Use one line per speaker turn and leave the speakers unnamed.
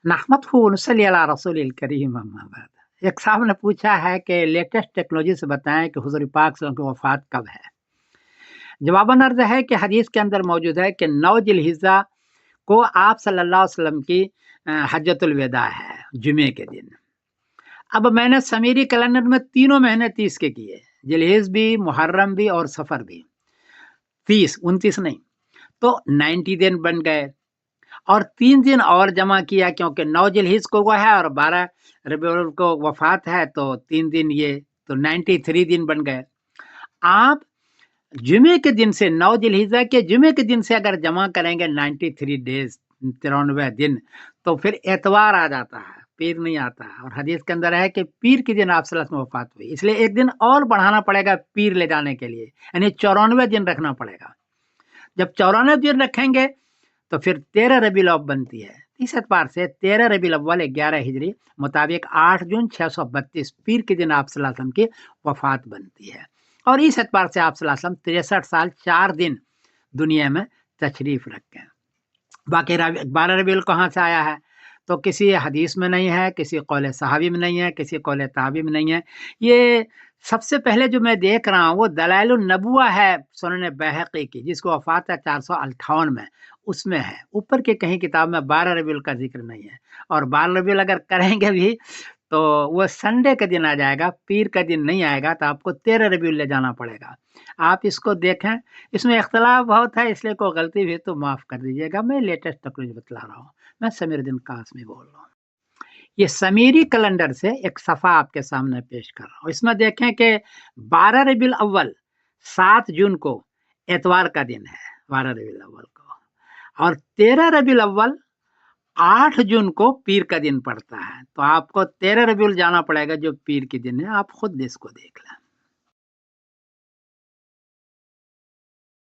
नहमदहु व नसल्ली अला रसूलिल करीम अम्मा बाद। एक साहब ने पूछा है कि लेटेस्ट टेक्नोलॉजी से बताएं कि हुजूर पाक सल्लल्लाहु अलैहि वसल्लम की वफात कब है। जवाबन अर्ज है कि हदीस के अंदर मौजूद है कि 9 जिलहिज्जा को आप सल्लल्लाहु अलैहि वसल्लम की हज्जतुल विदा है, जुमे के दिन। अब मैंने समीरी कैलेंडर में तीनों महीने 30 के किए, जिलहिज भी, मुहर्रम भी और सफर भी। 30, 29 नहीं, तो 90 दिन बन गए। और 3 दिन और जमा किया क्योंकि 9 जिलहिज को वो है और 12 रबीउल को वफात है, तो 3 दिन ये, तो 93 दिन बन गए। आप जुमे के दिन से 9 जिलहिजा के जुमे के दिन से अगर जमा करेंगे 93 डेज, 93 दिन, तो फिर एतवार आ जाता है, पीर नहीं आता है। और हदीस के अंदर है कि पीर के दिन आप सल्लल्लाहु अलैहि वसल्लम वफात हुई, इसलिए एक दिन और बढ़ाना पड़ेगा पीर ले जाने के लिए, यानी 94 दिन रखना पड़ेगा। जब 94 दिन रखेंगे तो फिर 13 रबीउल अव्वल बनती है। इस एतबार से 13 रबीउल अव्वल 11 हिजरी मुताबिक 8 जून 632 पीर के दिन आप सल्लल्लाहु अलैहि वसल्लम की वफात बनती है। और इस एतबार से आप सल्लल्लाहु अलैहि वसल्लम 63 साल 4 दिन दुनिया में तशरीफ रखें। बाकी 12 रबीउल कहाँ से आया है, तो किसी हदीस में नहीं है, किसी कौल सहाबी में नहीं है, किसी कौल ताबी में नहीं है। ये सबसे पहले जो मैं देख रहा हूँ वो दलाइलुन नबुवा है सुनन बैहक़ी की, जिसको वफात है 458 में, उसमें है। ऊपर के कहीं किताब में 12 रबीउल का जिक्र नहीं है। और 12 रबीउल अगर करेंगे भी तो वो संडे के दिन आ जाएगा, पीर का दिन नहीं आएगा, तो आपको 13 रबीउल ले जाना पड़ेगा। आप इसको देखें, इसमें इख्तलाफ बहुत है, इसलिए कोई गलती भी तो माफ़ कर दीजिएगा। मैं लेटेस्ट टेक्नोलॉजी बतला रहा हूँ। मैं समीरुद्दीन कासमी बोल रहा हूँ। ये समीरी कैलेंडर से एक सफ़ा आपके सामने पेश कर रहा हूँ। इसमें देखें कि 12 रबीउल अव्वल 7 जून को एतवार का दिन है, 12 रबीउल अव्वल को। और 13 रबीउल अव्वल 8 जून को पीर का दिन पड़ता है। तो आपको 13 रबीउल जाना पड़ेगा जो पीर के दिन है। आप खुद इसको देख लें।